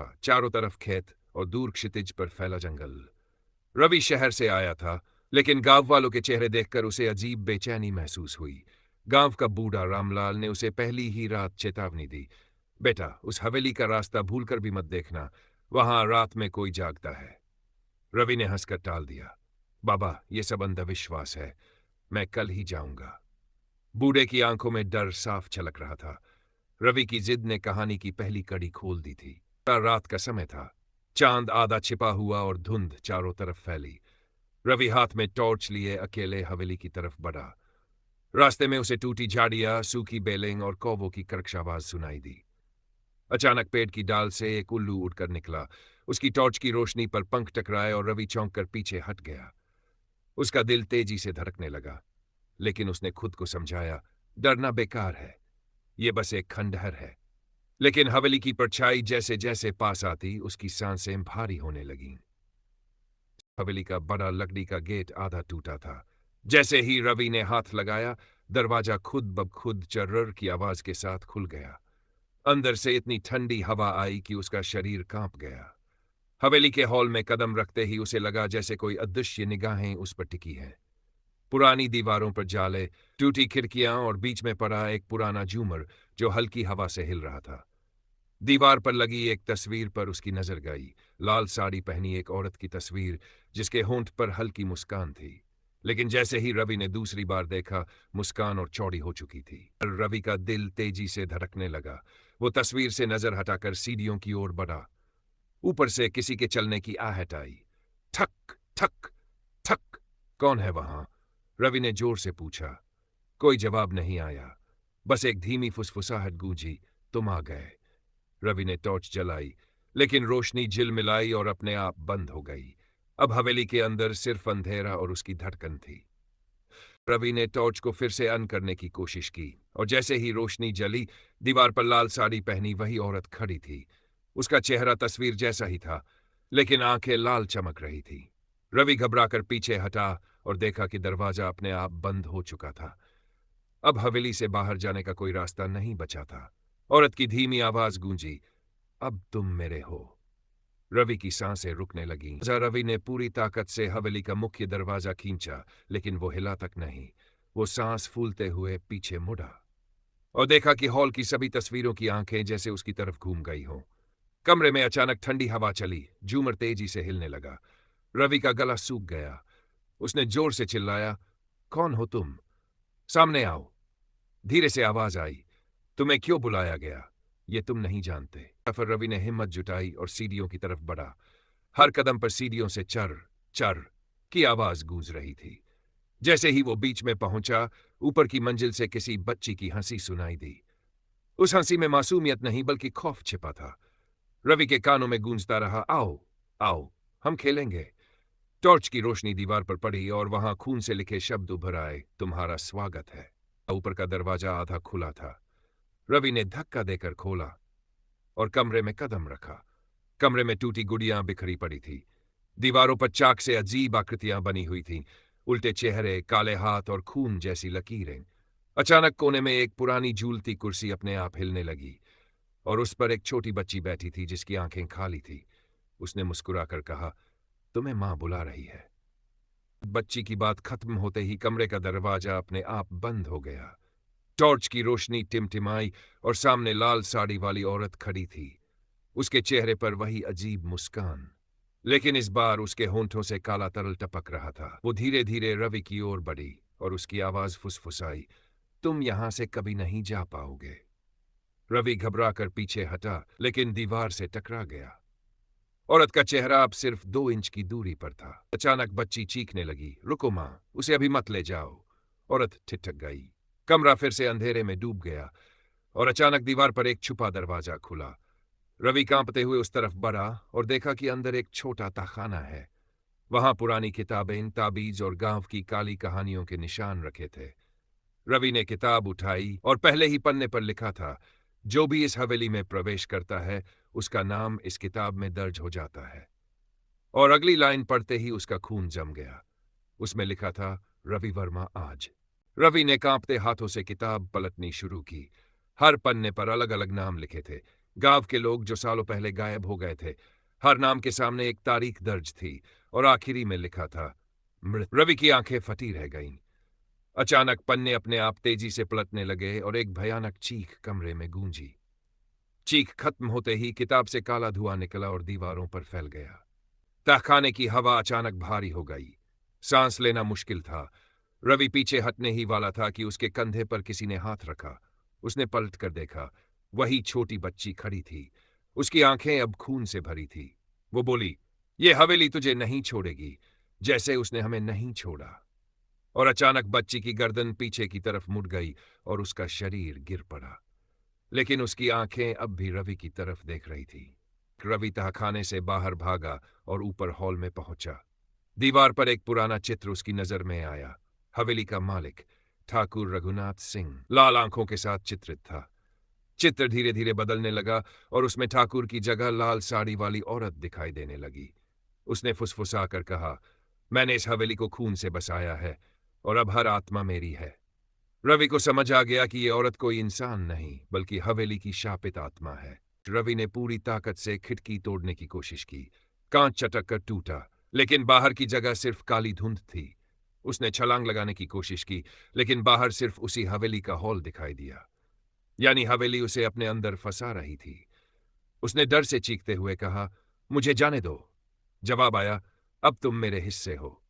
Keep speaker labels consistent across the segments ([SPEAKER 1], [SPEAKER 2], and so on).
[SPEAKER 1] था, चारों तरफ खेत और दूर क्षितिज पर फैला जंगल। रवि शहर से आया था, लेकिन गांव वालों के चेहरे देखकर उसे अजीब बेचैनी महसूस हुई। गांव का बूढ़ा रामलाल ने उसे पहली ही रात चेतावनी दी, बेटा, उस हवेली का रास्ता भूलकर भी मत देखना, वहां रात में कोई जागता है। रवि ने हंसकर टाल दिया, बाबा, ये सब अंधविश्वास है, मैं कल ही जाऊंगा। बूढ़े की आंखों में डर साफ झलक रहा था। रवि की जिद ने कहानी की पहली कड़ी खोल दी थी। रात का समय था, चांद आधा छिपा हुआ और धुंध चारों तरफ फैली। रवि हाथ में टॉर्च लिए अकेले हवेली की तरफ बढ़ा। रास्ते में उसे टूटी झाड़ियां, सूखी बेलें और कौवों की कर्कश आवाज सुनाई दी। अचानक पेड़ की डाल से एक उल्लू उड़कर निकला। उसकी टॉर्च की रोशनी पर पंख टकराए और रवि चौंक कर पीछे हट गया। उसका दिल तेजी से धड़कने लगा, लेकिन उसने खुद को समझाया, डरना बेकार है, ये बस एक खंडहर है। लेकिन हवेली की परछाई जैसे जैसे पास आती, उसकी सांसें भारी होने लगीं। हवेली का बड़ा लकड़ी का गेट आधा टूटा था। जैसे ही रवि ने हाथ लगाया, दरवाजा खुद ब खुद चर्रर की आवाज के साथ खुल गया। अंदर से इतनी ठंडी हवा आई कि उसका शरीर कांप गया। हवेली के हॉल में कदम रखते ही उसे लगा जैसे कोई अदृश्य निगाहें उस पर टिकी हैं। पुरानी दीवारों पर जाले, टूटी खिड़कियां और बीच में पड़ा एक पुराना झूमर जो हल्की हवा से हिल रहा था। दीवार पर लगी एक तस्वीर पर उसकी नजर गई, लाल साड़ी पहनी एक औरत की तस्वीर, जिसके होंठ पर हल्की मुस्कान थी। लेकिन जैसे ही रवि ने दूसरी बार देखा, मुस्कान और चौड़ी हो चुकी थी। रवि का दिल तेजी से धड़कने लगा। वो तस्वीर से नजर हटाकर सीढ़ियों की ओर बढ़ा। ऊपर से किसी के चलने की आहट आई। ठक ठक ठक। कौन है वहां? रवि ने जोर से पूछा। कोई जवाब नहीं आया, बस एक धीमी फुसफुसाहट गूंजी, तुम आ गए। रवि ने टॉर्च जलाई, लेकिन रोशनी झिलमिलाई और अपने आप बंद हो गई। अब हवेली के अंदर सिर्फ अंधेरा और उसकी धड़कन थी। रवि ने टॉर्च को फिर से ऑन करने की कोशिश की, और जैसे ही रोशनी जली, दीवार पर लाल साड़ी पहनी वही औरत खड़ी थी। उसका चेहरा तस्वीर जैसा ही था, लेकिन आंखें लाल चमक रही थी। रवि घबराकर पीछे हटा और देखा कि दरवाजा अपने आप बंद हो चुका था। अब हवेली से बाहर जाने का कोई रास्ता नहीं बचा था। औरत की धीमी आवाज गूंजी, अब तुम मेरे हो। रवि की सांसें रुकने लगीं। रवि ने पूरी ताकत से हवेली का मुख्य दरवाजा खींचा, लेकिन वो हिला तक नहीं। वो सांस फूलते हुए पीछे मुड़ा और देखा कि हॉल की सभी तस्वीरों की आंखें जैसे उसकी तरफ घूम गई हों। कमरे में अचानक ठंडी हवा चली, झूमर तेजी से हिलने लगा। रवि का गला सूख गया। उसने जोर से चिल्लाया, कौन हो तुम? सामने आओ। धीरे से आवाज आई, तुम्हें क्यों बुलाया गया, ये तुम नहीं जानते। फिर रवि ने हिम्मत जुटाई और सीढ़ियों की तरफ बढ़ा। हर कदम पर सीढ़ियों से चर चर की आवाज गूंज रही थी। जैसे ही वो बीच में पहुंचा, ऊपर की मंजिल से किसी बच्ची की हंसी सुनाई दी। उस हंसी में मासूमियत नहीं बल्कि खौफ छिपा था। रवि के कानों में गूंजता रहा, आओ आओ, हम खेलेंगे। टॉर्च की रोशनी दीवार पर पड़ी और वहां खून से लिखे शब्द उभर आए, तुम्हारा स्वागत है। ऊपर का दरवाजा आधा खुला था। रवि ने धक्का देकर खोला और कमरे में कदम रखा। कमरे में टूटी गुड़ियां बिखरी पड़ी थी। दीवारों पर चाक से अजीब आकृतियां बनी हुई थीं, उल्टे चेहरे, काले हाथ और खून जैसी लकीरें। अचानक कोने में एक पुरानी झूलती कुर्सी अपने आप हिलने लगी और उस पर एक छोटी बच्ची बैठी थी जिसकी आंखें खाली थी। उसने मुस्कुराकर कहा, तुम्हें मां बुला रही है। बच्ची की बात खत्म होते ही कमरे का दरवाजा अपने आप बंद हो गया। टॉर्च की रोशनी टिमटिमाई और सामने लाल साड़ी वाली औरत खड़ी थी। उसके चेहरे पर वही अजीब मुस्कान, लेकिन इस बार उसके होंठों से काला तरल टपक रहा था। वो धीरे धीरे रवि की ओर बढ़ी और उसकी आवाज फुसफुसाई, तुम यहां से कभी नहीं जा पाओगे। रवि घबराकर पीछे हटा, लेकिन दीवार से टकरा गया। औरत का चेहरा अब सिर्फ 2 इंच की दूरी पर था। अचानक बच्ची चीखने लगी, रुको मां, उसे अभी मत ले जाओ। औरत ठिठक गई। कमरा फिर से अंधेरे में डूब गया और अचानक दीवार पर एक छुपा दरवाजा खुला। रवि कांपते हुए उस तरफ बढ़ा और देखा कि अंदर एक छोटा ताखाना है। वहां पुरानी किताबें, ताबीज और गांव की काली कहानियों के निशान रखे थे। रवि ने किताब उठाई और पहले ही पन्ने पर लिखा था, जो भी इस हवेली में प्रवेश करता है उसका नाम इस किताब में दर्ज हो जाता है। और अगली लाइन पढ़ते ही उसका खून जम गया। उसमें लिखा था, रवि वर्मा आज। रवि ने कांपते हाथों से किताब पलटनी शुरू की। हर पन्ने पर अलग अलग नाम लिखे थे, गांव के लोग जो सालों पहले गायब हो गए थे, हर नाम के सामने एक तारीख दर्ज थी और आखिरी में लिखा था मृत। रवि की आंखें फटी रह गईं। अचानक पन्ने अपने आप तेजी से पलटने लगे और एक भयानक चीख कमरे में गूंजी। चीख खत्म होते ही किताब से काला धुआं निकला और दीवारों पर फैल गया। तहखाने की हवा अचानक भारी हो गई। सांस लेना मुश्किल था। रवि पीछे हटने ही वाला था कि उसके कंधे पर किसी ने हाथ रखा। उसने पलट कर देखा। वही छोटी बच्ची खड़ी थी। उसकी आंखें अब खून से भरी थी। वो बोली, ये हवेली तुझे नहीं छोड़ेगी, जैसे उसने हमें नहीं छोड़ा। और अचानक बच्ची की गर्दन पीछे की तरफ मुड़ गई और उसका शरीर गिर पड़ा। लेकिन उसकी आंखें अब भी रवि की तरफ देख रही थी। रवि तहखाने से बाहर भागा और ऊपर हॉल में पहुंचा। दीवार पर एक पुराना चित्र उसकी नजर में आया। हवेली का मालिक ठाकुर रघुनाथ सिंह लाल आंखों के साथ चित्रित था। चित्र धीरे धीरे बदलने लगा और उसमें ठाकुर की जगह लाल साड़ी वाली औरत दिखाई देने लगी। उसने फुसफुसाकर कहा, मैंने इस हवेली को खून से बसाया है और अब हर आत्मा मेरी है। रवि को समझ आ गया कि ये औरत कोई इंसान नहीं बल्कि हवेली की शापित आत्मा है। रवि ने पूरी ताकत से खिड़की तोड़ने की कोशिश की। कांच चटक कर टूटा, लेकिन बाहर की जगह सिर्फ काली धुंध थी। उसने छलांग लगाने की कोशिश की, लेकिन बाहर सिर्फ उसी हवेली का हॉल दिखाई दिया। यानी हवेली उसे अपने अंदर फंसा रही थी। उसने डर से चीखते हुए कहा, मुझे जाने दो। जवाब आया, अब तुम मेरे हिस्से हो।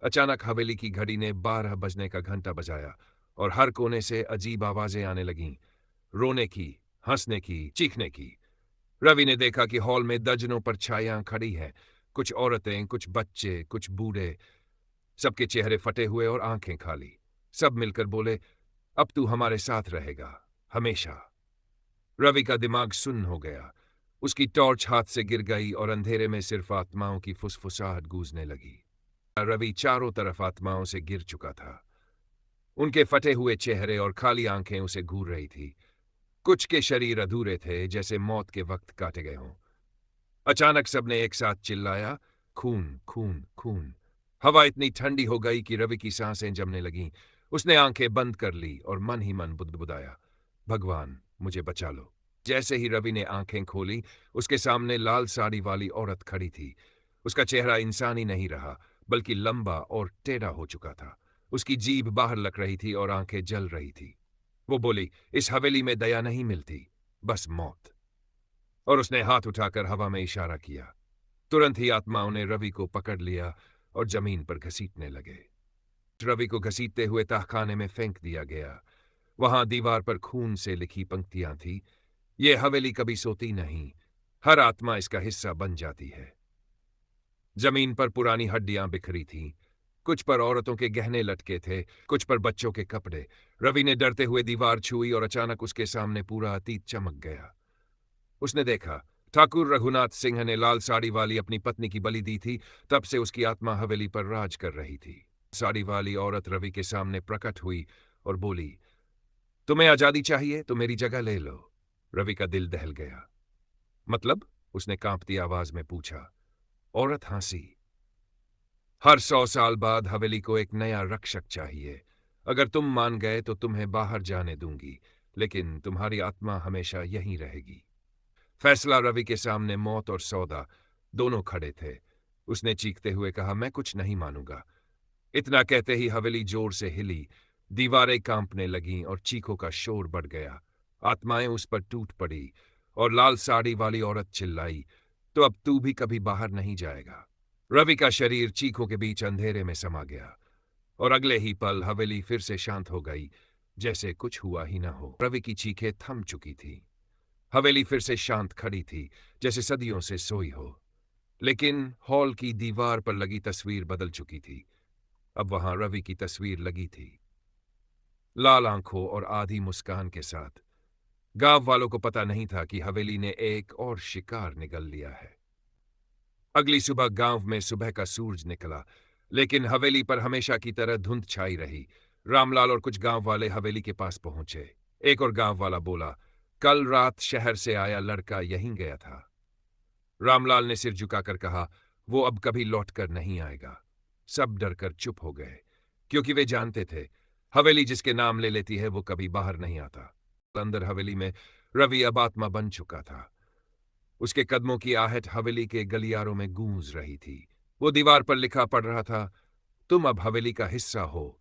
[SPEAKER 1] अचानक हवेली की घड़ी ने 12 बजने का घंटा बजाया और हर कोने से अजीब आवाजें आने लगीं, रोने की, हंसने की, चीखने की। रवि ने देखा कि हॉल में दर्जनों परछाइयां खड़ी हैं, कुछ औरतें, कुछ बच्चे, कुछ बूढ़े, सबके चेहरे फटे हुए और आंखें खाली। सब मिलकर बोले, अब तू हमारे साथ रहेगा, हमेशा। रवि का दिमाग सुन्न हो गया। उसकी टॉर्च हाथ से गिर गई और अंधेरे में सिर्फ आत्माओं की फुसफुसाहट गूंजने लगी। रवि चारों तरफ आत्माओं से गिर चुका था। उनके फटे हुए चेहरे और खाली आंखें उसे घूर रही थी। कुछ के शरीर अधूरे थे, जैसे मौत के वक्त काटे गए हों। अचानक सबने एक साथ चिल्लाया, खून, खून, खून। हवा इतनी ठंडी हो गई कि रवि की सांसें जमने लगीं। उसने आंखें बंद कर ली और मन ही मन बुदबुदाया, भगवान मुझे बचा लो। जैसे ही रवि ने आंखें खोली, उसके सामने लाल साड़ी वाली औरत खड़ी थी। उसका चेहरा इंसानी नहीं रहा, बल्कि लंबा और टेढ़ा हो चुका था। उसकी जीभ बाहर लग रही थी और आंखें जल रही थी। वो बोली, इस हवेली में दया नहीं मिलती, बस मौत। और उसने हाथ उठाकर हवा में इशारा किया। तुरंत ही आत्माओं ने रवि को पकड़ लिया और जमीन पर घसीटने लगे। रवि को घसीटते हुए तहखाने में फेंक दिया गया। वहां दीवार पर खून से लिखी पंक्तियां थी, ये हवेली कभी सोती नहीं, हर आत्मा इसका हिस्सा बन जाती है। जमीन पर पुरानी हड्डियां बिखरी थीं। कुछ पर औरतों के गहने लटके थे, कुछ पर बच्चों के कपड़े। रवि ने डरते हुए दीवार छुई और अचानक उसके सामने पूरा अतीत चमक गया। उसने देखा, ठाकुर रघुनाथ सिंह ने लाल साड़ी वाली अपनी पत्नी की बलि दी थी। तब से उसकी आत्मा हवेली पर राज कर रही थी। साड़ी वाली औरत रवि के सामने प्रकट हुई और बोली, तुम्हें आजादी चाहिए तो मेरी जगह ले लो। रवि का दिल दहल गया। मतलब? उसने कांपती आवाज में पूछा। औरत हंसी। हर 100 साल बाद हवेली को एक नया रक्षक चाहिए। अगर तुम मान गए तो तुम्हें बाहर जाने दूंगी, लेकिन तुम्हारी आत्मा हमेशा यहीं रहेगी। फैसला रवि के सामने मौत और सौदा दोनों खड़े थे। उसने चीखते हुए कहा, मैं कुछ नहीं मानूंगा। इतना कहते ही हवेली जोर से हिली, दीवारें कांपने लगीं और चीखों का शोर बढ़ गया। आत्माएं उस पर टूट पड़ी और लाल साड़ी वाली औरत चिल्लाई, तो अब तू भी कभी बाहर नहीं जाएगा। रवि का शरीर चीखों के बीच अंधेरे में समा गया और अगले ही पल हवेली फिर से शांत हो गई, जैसे कुछ हुआ ही न हो। रवि की चीखें थम चुकी थी। हवेली फिर से शांत खड़ी थी, जैसे सदियों से सोई हो। लेकिन हॉल की दीवार पर लगी तस्वीर बदल चुकी थी। अब वहां रवि की तस्वीर लगी थी, लाल आंखों और आधी मुस्कान के साथ। गांव वालों को पता नहीं था कि हवेली ने एक और शिकार निगल लिया है। अगली सुबह गांव में सुबह का सूरज निकला, लेकिन हवेली पर हमेशा की तरह धुंध छाई रही। रामलाल और कुछ गांव वाले हवेली के पास पहुंचे। एक और गांव वाला बोला, कल रात शहर से आया लड़का यहीं गया था। रामलाल ने सिर झुकाकर कहा, वो अब कभी लौटकर नहीं आएगा। सब डरकर चुप हो गए, क्योंकि वे जानते थे, हवेली जिसके नाम ले लेती है वो कभी बाहर नहीं आता। अंदर हवेली में रवि अब आत्मा बन चुका था। उसके कदमों की आहट हवेली के गलियारों में गूंज रही थी। वो दीवार पर लिखा पढ़ रहा था, तुम अब हवेली का हिस्सा हो।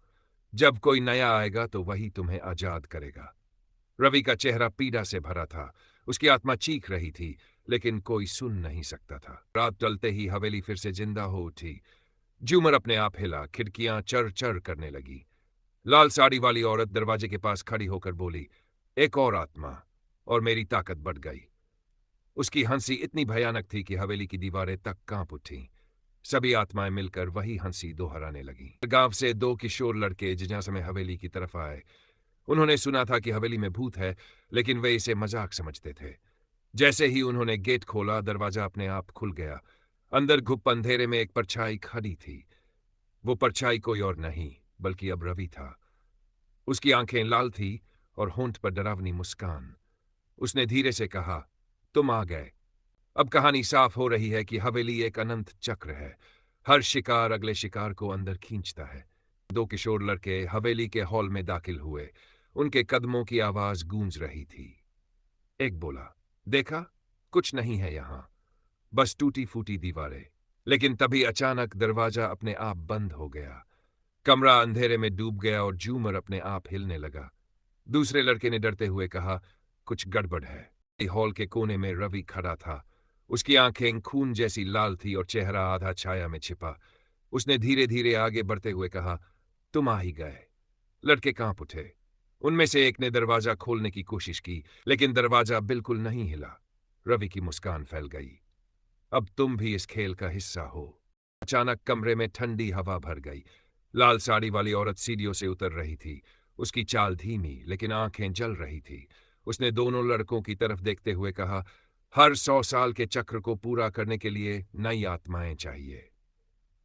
[SPEAKER 1] जब कोई नया आएगा तो वही तुम्हें आजाद करेगा। रवि का चेहरा पीड़ा से भरा था। उसकी आत्मा चीख रही थी, लेकिन कोई सुन नहीं सकता था। रात टलते ही हवेली फिर से जिंदा हो उठी। झूमर अपने आप हिला, खिड़कियां चर चर करने लगी। लाल साड़ी वाली औरत दरवाजे के पास खड़ी होकर बोली, एक और आत्मा, और मेरी ताकत बढ़ गई। उसकी हंसी इतनी भयानक थी कि हवेली की दीवारें तक कांप उठी। सभी आत्माएं मिलकर वही हंसी दोहराने लगी। गांव से दो किशोर लड़के जिज्ञासा में हवेली की तरफ आए। उन्होंने सुना था कि हवेली में भूत है, लेकिन वे इसे मजाक समझते थे। जैसे ही उन्होंने गेट खोला, दरवाजा अपने आप खुल गया। अंदर घुप अंधेरे में एक परछाई खड़ी थी। वो परछाई कोई और नहीं, बल्कि अब रवि था। उसकी आंखें लाल थी और होंठ पर डरावनी मुस्कान। उसने धीरे से कहा, तुम आ गए। अब कहानी साफ हो रही है कि हवेली एक अनंत चक्र है। हर शिकार अगले शिकार को अंदर खींचता है। दो किशोर लड़के हवेली के हॉल में दाखिल हुए। उनके कदमों की आवाज गूंज रही थी। एक बोला, देखा, कुछ नहीं है यहां, बस टूटी फूटी दीवारें। लेकिन तभी अचानक दरवाजा अपने आप बंद हो गया। कमरा अंधेरे में डूब गया और झूमर अपने आप हिलने लगा। दूसरे लड़के ने डरते हुए कहा, कुछ गड़बड़ है। हॉल के कोने में रवि खड़ा था। उसकी आंखें खून जैसी लाल थी और चेहरा आधा छाया में छिपा। उसने धीरे धीरे आगे बढ़ते हुए कहा, तुम आ ही गए। लड़के कांप उठे। उनमें से एक ने दरवाजा खोलने की कोशिश की, लेकिन दरवाजा बिल्कुल नहीं हिला। रवि की मुस्कान फैल गई। अब तुम भी इस खेल का हिस्सा हो। अचानक कमरे में ठंडी हवा भर गई। लाल साड़ी वाली औरत सीढ़ियों से उतर रही थी। उसकी चाल धीमी, लेकिन आंखें जल रही थी। उसने दोनों लड़कों की तरफ देखते हुए कहा, हर 100 साल के चक्र को पूरा करने के लिए नई आत्माएं चाहिए।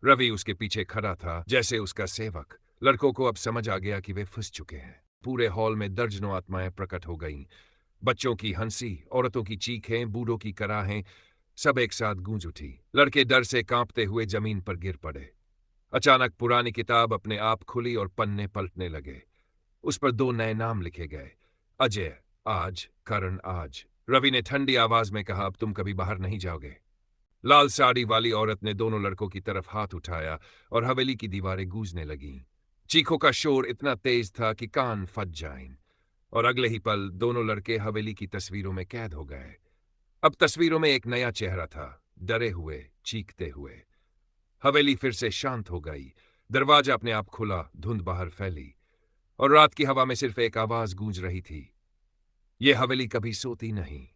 [SPEAKER 1] रवि उसके पीछे खड़ा था, जैसे उसका सेवक। लड़कों को अब समझ आ गया कि वे फंस चुके हैं। पूरे हॉल में दर्जनों आत्माएं प्रकट हो गईं। बच्चों की हंसी, औरतों की चीखें, बूढ़ों की कराहें, सब एक साथ गूंज उठी। लड़के डर से कांपते हुए जमीन पर गिर पड़े। अचानक पुरानी किताब अपने आप खुली और पन्ने पलटने लगे। उस पर दो नए नाम लिखे गए, अजय आज, करण आज। रवि ने ठंडी आवाज में कहा, अब तुम कभी बाहर नहीं जाओगे। लाल साड़ी वाली औरत ने दोनों लड़कों की तरफ हाथ उठाया और हवेली की दीवारें गूंजने लगीं। चीखों का शोर इतना तेज था कि कान फट जाएं, और अगले ही पल दोनों लड़के हवेली की तस्वीरों में कैद हो गए। अब तस्वीरों में एक नया चेहरा था, डरे हुए, चीखते हुए। हवेली फिर से शांत हो गई। दरवाजा अपने आप खुला, धुंध बाहर फैली, और रात की हवा में सिर्फ एक आवाज गूंज रही थी, ये हवेली कभी सोती नहीं।